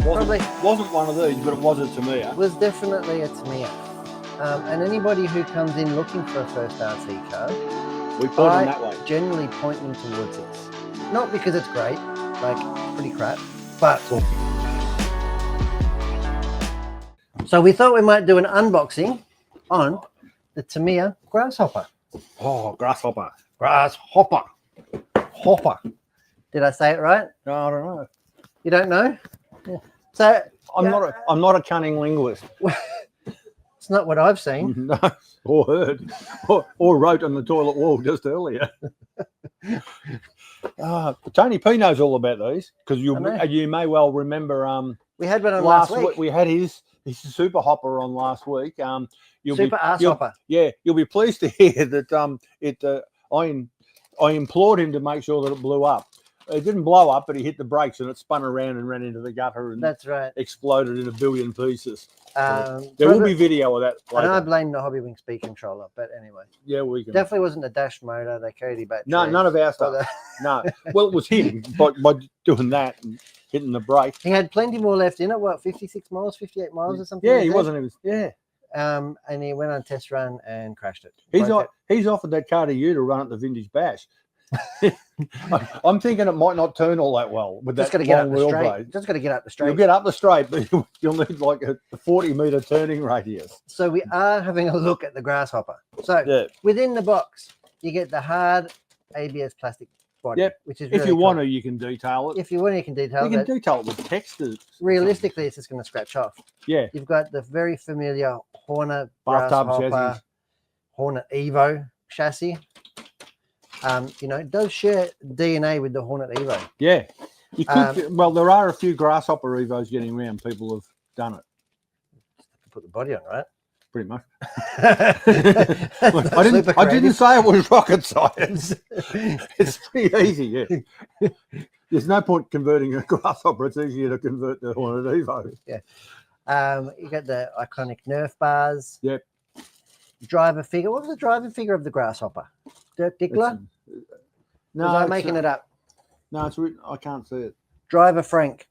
Wasn't one of these, but it was a Tamiya. It was definitely a Tamiya. And anybody who comes in looking for a first RC car, We point them that way. Generally point them towards this. Not because it's great, like pretty crap, but so we thought we might do an unboxing on the Tamiya Grasshopper. Oh, Grasshopper. Grasshopper. Hopper. Did I say it right? No, I don't know. You don't know? Yeah. So I'm not a cunning linguist. It's not what I've seen. No, or heard, or wrote on the toilet wall just earlier. Tony P knows all about these because you may well remember. We had one on last week. We had his super hopper on last week. Super ass hopper. Yeah, you'll be pleased to hear that. I implored him to make sure that it blew up. It didn't blow up, but he hit the brakes and it spun around and ran into the gutter and that's right, exploded in a billion pieces. There will be video of that later. And I blame the Hobby Wing speed controller, but anyway. Yeah, we can. Definitely wasn't a dash motor. They carried the battery. No, none of our stuff. No. Well, it was him by doing that and hitting the brake. He had plenty more left in it. What, 56 miles, 58 miles or something? Yeah, he wasn't even. Yeah. And he went on a test run and crashed it. He's offered that car to you to run at the Vintage Bash. I'm thinking it might not turn all that well with just that long wheelbase. Just got to get up the straight. You'll get up the straight, but you'll need like a 40-meter turning radius. So we are having a look at the Grasshopper. So within the box, you get the hard ABS plastic body, which is really if you cool. want to, you can detail it. If you want, you can detail it. You can detail it with textures. Realistically, it's just going to scratch off. Yeah. You've got the very familiar Hornet bathtub Grasshopper, chassis. Hornet Evo chassis. It does share DNA with the Hornet Evo. Yeah. You could, well, there are a few Grasshopper Evos getting around. People have done it. Put the body on, right? Pretty much. I didn't say it was rocket science. It's pretty easy, yeah. There's no point converting a Grasshopper. It's easier to convert the Hornet Evo. Yeah. You got the iconic Nerf bars. Yep. Driver figure. What was the driver figure of the Grasshopper? Dirk Diggler? No, I'm making it up. No, it's written. I can't see it. Driver Frank.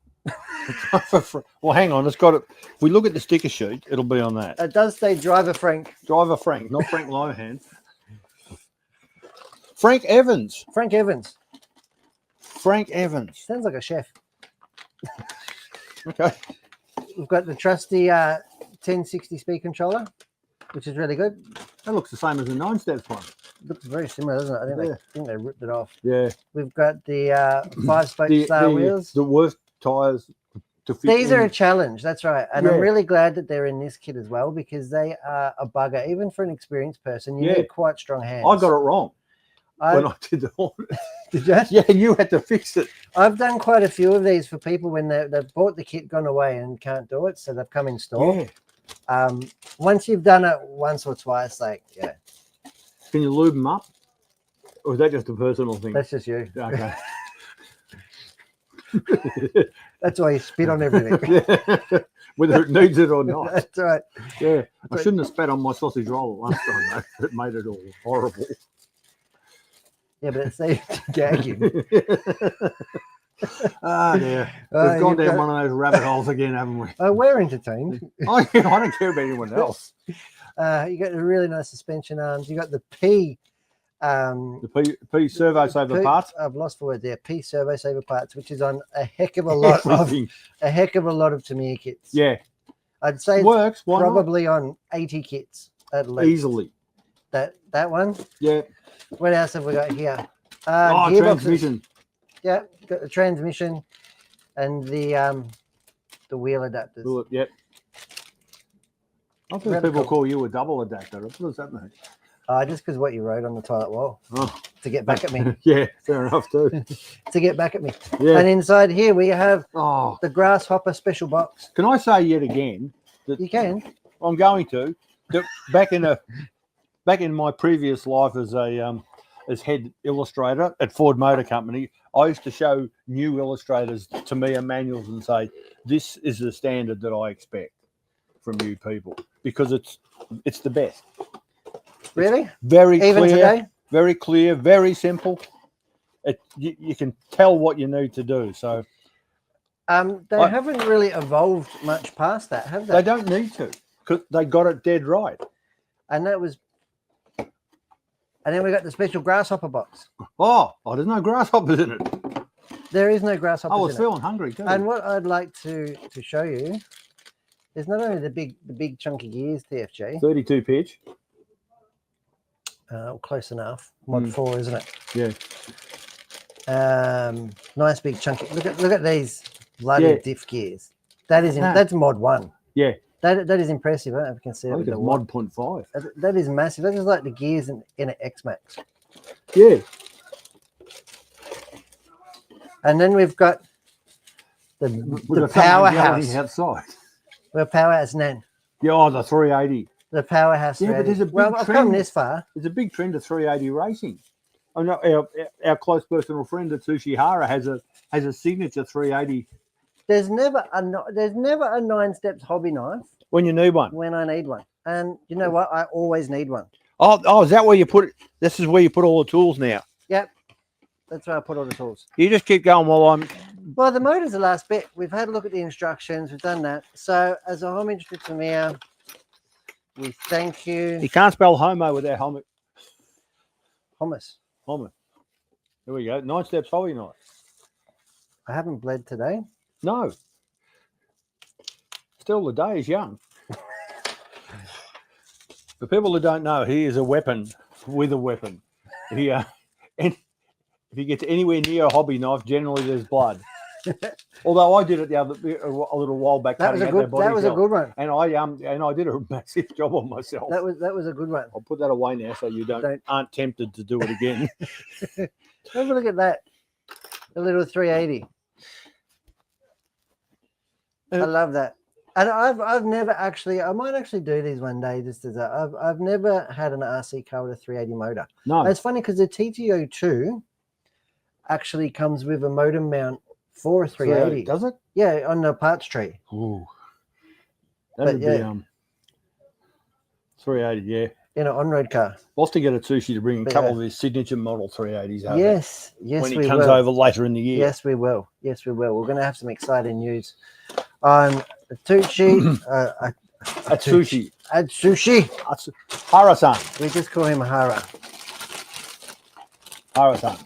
Well, hang on. It's got it. If we look at the sticker sheet, it'll be on that. It does say Driver Frank. Driver Frank, not Frank Lohan. Frank Evans. Frank Evans. Frank Evans. Sounds like a chef. Okay. We've got the trusty 1060 speed controller, which is really good. That looks the same as the 9-steps one. Looks very similar, doesn't it? I think they ripped it off. Yeah. We've got the 5-spoke star wheels. The worst tyres to fit. These are a challenge, that's right. And I'm really glad that they're in this kit as well because they are a bugger. Even for an experienced person, you need quite strong hands. I got it wrong when I did the Hornet. Did you? Yeah, you had to fix it. I've done quite a few of these for people when they've bought the kit, gone away and can't do it, so they've come in store. Yeah. Once you've done it once or twice, Can you lube them up? Or is that just a personal thing? That's just you. Okay. That's why you spit on everything. Whether it needs it or not. That's right. Yeah. I shouldn't have spat on my sausage roll last time, though. It made it all horrible. Yeah, but it's safe to gag you. Ah, dear. We've gone down one of those rabbit holes again, haven't we? We're entertained. I don't care about anyone else. You got the really nice suspension arms. You got the P. The P servo saver parts. I've lost the word there. P servo saver parts, which is on a heck of a lot of Tamiya kits. Yeah, I'd say it works. Probably on 80 kits at least. Easily. That one. Yeah. What else have we got here? Transmission. Yeah, got the transmission and the wheel adapters. Yep. I think people call you a double adapter. What does that mean? Just because what you wrote on the toilet wall to get back at me. Yeah, fair enough too. To get back at me. Yeah. And inside here we have the Grasshopper special box. Can I say yet again that you can? I'm going to. That back in my previous life as head illustrator at Ford Motor Company, I used to show new illustrators Tamiya manuals and say, "This is the standard that I expect from you people because it's the best." Really? It's very even clear, today? Very clear, very simple. You can tell what you need to do. So They haven't really evolved much past that, have they? They don't need to, because they got it dead right. And that was, and then we got the special grasshopper box. Oh, there's no grasshoppers in it. There is no grasshoppers. I was feeling hungry too. And what I'd like to show you is not only the big chunky gears, TFG. 32 pitch. Close enough. Mod 4, isn't it? Yeah. Nice big chunky. Look at these bloody diff gears. That is that's mod 1. Yeah. That is impressive. I don't know if you can see it. I think it's mod 0.5. That is massive. That is like the gears in an X-Max. Yeah. And then we've got the powerhouse. Outside. We're powerhouse Nan. Yeah, the 380. The powerhouse. Yeah, but there's a big I've come this far. There's a big trend of 380 racing. I know our close personal friend Atsushi Hara has a signature 380. There's never a 9-steps hobby knife When you need one. when I need one. And you know what? I always need one. Oh, is that where you put it? This is where you put all the tools now. Yep. That's where I put all the tools. You just keep going while I'm... Well, the motor's the last bit. We've had a look at the instructions. We've done that. So as a homage to Tamiya, we thank you. You can't spell homo without helmet. Hummus. Homo. There we go. 9-steps hobby knife. I haven't bled today. No. Still, the day is young. For people who don't know, he is a weapon with a weapon. And if he gets anywhere near a hobby knife, generally there's blood. Although I did it a little while back. That was a good one. And I did a massive job on myself. That was a good one. I'll put that away now so you aren't tempted to do it again. Have a look at that. The little 380. I love that. And I've never actually, I might actually do these one day. Just as I've never had an RC car with a 380 motor. No. It's funny because the TTO2 actually comes with a motor mount for a 380. Does it? Yeah, on the parts tree. Ooh. That would be 380, yeah. In an on-road car. We'll have to get Atsushi to bring a couple of his signature model 380s over. Yes, when he comes over later in the year. Yes, we will. Yes, we will. We're going to have some exciting news on Atsushi. Atsushi. Atsushi. Hara-san. We just call him Hara. Hara-san.